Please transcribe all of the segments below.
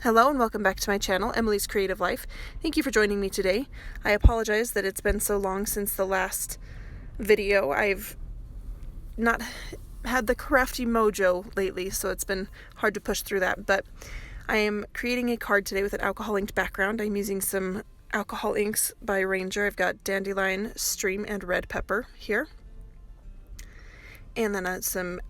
Hello and welcome back to my channel, Emily's Creative Life. Thank you for joining me today. I apologize that it's been so long since the last video. I've not had the crafty mojo lately, so it's been hard to push through that, but I am creating a card today with an alcohol inked background. I'm using some alcohol inks by Ranger. I've got dandelion, stream, and red pepper here. And then some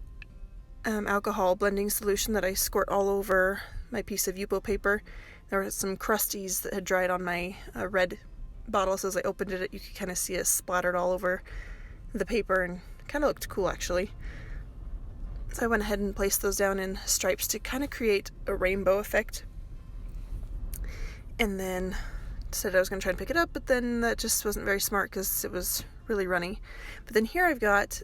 alcohol blending solution that I squirt all over my piece of Yupo paper. There were some crusties that had dried on my red bottle, so as I opened it, you could kind of see it splattered all over the paper and kind of looked cool actually. So I went ahead and placed those down in stripes to kind of create a rainbow effect. And then decided I was going to try and pick it up, but then that just wasn't very smart because it was really runny. But then here I've got,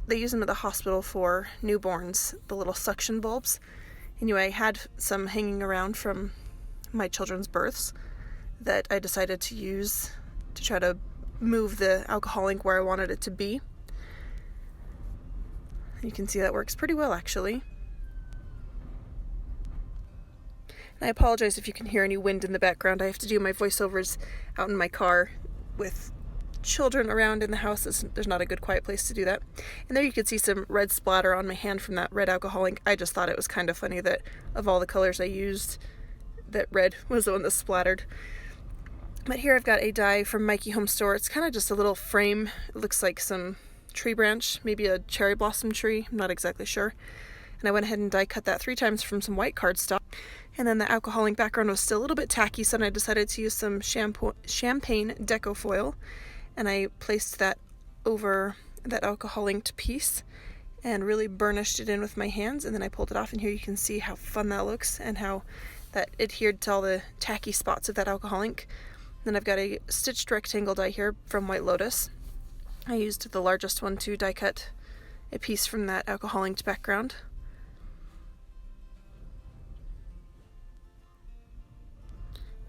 they use them at the hospital for newborns, the little suction bulbs. Anyway, I had some hanging around from my children's births that I decided to use to try to move the alcohol ink where I wanted it to be. You can see that works pretty well actually. And I apologize if you can hear any wind in the background. I have to do my voiceovers out in my car with children around in the house. There's not a good quiet place to do that. And there you can see some red splatter on my hand from that red alcohol ink. I just thought it was kind of funny that of all the colors I used, that red was the one that splattered. But here I've got a die from Mikey Home Store. It's kind of just a little frame. It looks like some tree branch, maybe a cherry blossom tree. I'm not exactly sure. And I went ahead and die cut that 3 times from some white cardstock. And then the alcohol ink background was still a little bit tacky, so then I decided to use some champagne Deco foil. And I placed that over that alcohol inked piece and really burnished it in with my hands, and then I pulled it off, and here you can see how fun that looks and how that adhered to all the tacky spots of that alcohol ink. Then I've got a stitched rectangle die here from White Lotus. I used the largest one to die cut a piece from that alcohol inked background.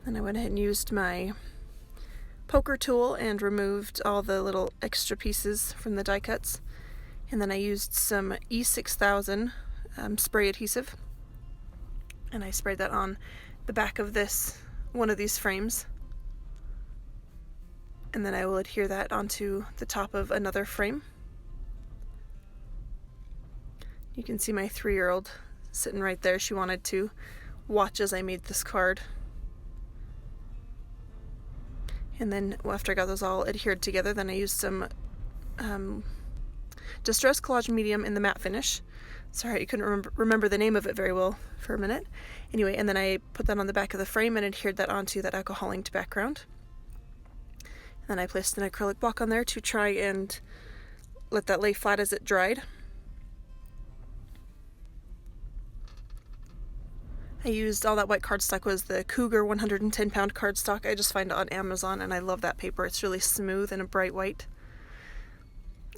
Then I went ahead and used my poker tool and removed all the little extra pieces from the die cuts. And then I used some E6000 spray adhesive, and I sprayed that on the back of one of these frames. And then I will adhere that onto the top of another frame. You can see my 3-year-old sitting right there. She wanted to watch as I made this card. And then after I got those all adhered together, then I used some Distress Collage Medium in the matte finish. Sorry, I couldn't remember the name of it very well for a minute. Anyway, and then I put that on the back of the frame and adhered that onto that alcohol inked background. And then I placed an acrylic block on there to try and let that lay flat as it dried. I used all that white cardstock was the Cougar 110-pound cardstock. I just find it on Amazon, and I love that paper. It's really smooth and a bright white.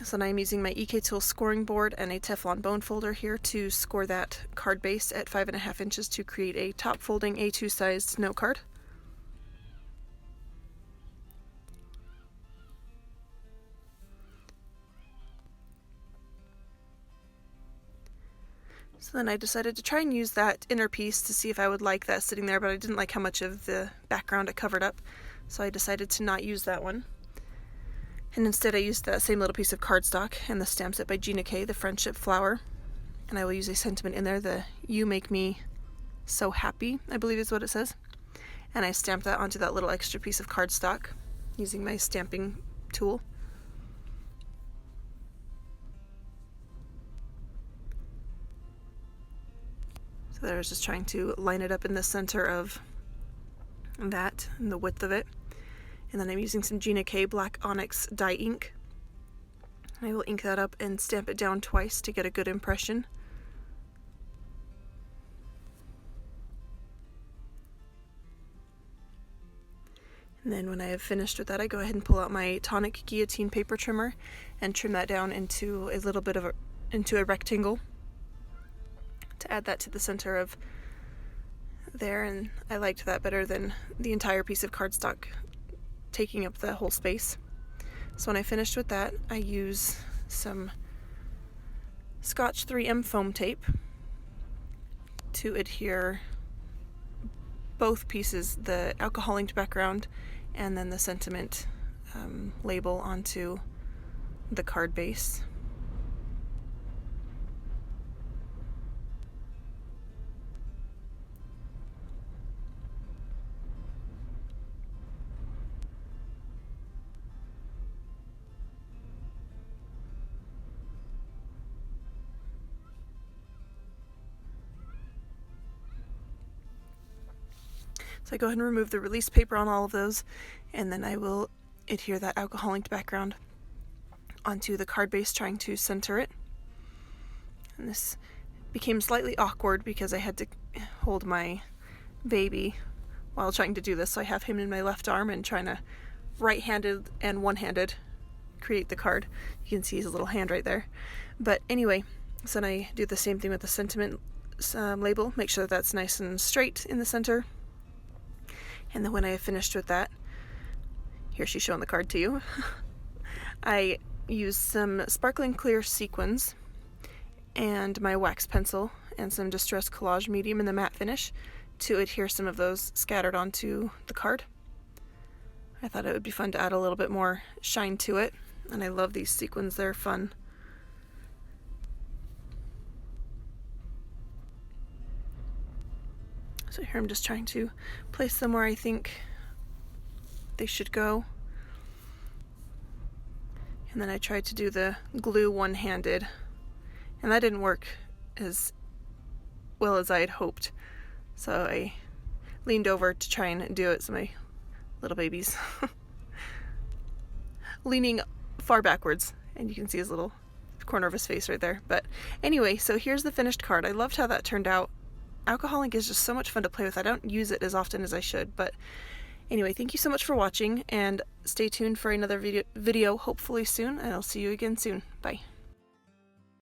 So now I'm using my EK Tool scoring board and a Teflon bone folder here to score that card base at 5.5 inches to create a top folding A2 sized note card. So then I decided to try and use that inner piece to see if I would like that sitting there, but I didn't like how much of the background it covered up, so I decided to not use that one. And instead I used that same little piece of cardstock and the stamp set by Gina, the friendship flower. And I will use a sentiment in there, the "You make me so happy," I believe is what it says. And I stamped that onto that little extra piece of cardstock using my stamping tool. So there I was just trying to line it up in the center of that and the width of it. And then I'm using some Gina black onyx dye ink. I will ink that up and stamp it down twice to get a good impression. And then when I have finished with that, I go ahead and pull out my Tonic guillotine paper trimmer and trim that down into a little bit of into a rectangle to add that to the center of there. And I liked that better than the entire piece of cardstock taking up the whole space. So when I finished with that, I use some Scotch 3M foam tape to adhere both pieces, the alcohol inked background and then the sentiment label onto the card base. So I go ahead and remove the release paper on all of those, and then I will adhere that alcohol inked background onto the card base, trying to center it. And this became slightly awkward because I had to hold my baby while trying to do this, so I have him in my left arm and trying to right-handed and one-handed create the card. You can see his little hand right there. But anyway, so then I do the same thing with the sentiment label, make sure that that's nice and straight in the center. And then when I have finished with that, here she's showing the card to you, I use some sparkling clear sequins and my wax pencil and some Distress Collage medium in the matte finish to adhere some of those scattered onto the card. I thought it would be fun to add a little bit more shine to it, and I love these sequins, they're fun. So here I'm just trying to place them where I think they should go. And then I tried to do the glue one-handed, and that didn't work as well as I had hoped. So I leaned over to try and do it, so my little baby's leaning far backwards, and you can see his little corner of his face right there. But anyway, so here's the finished card. I loved how that turned out. Alcohol ink is just so much fun to play with. I don't use it as often as I should, but anyway, thank you so much for watching, and stay tuned for another video hopefully soon, and I'll see you again soon. Bye.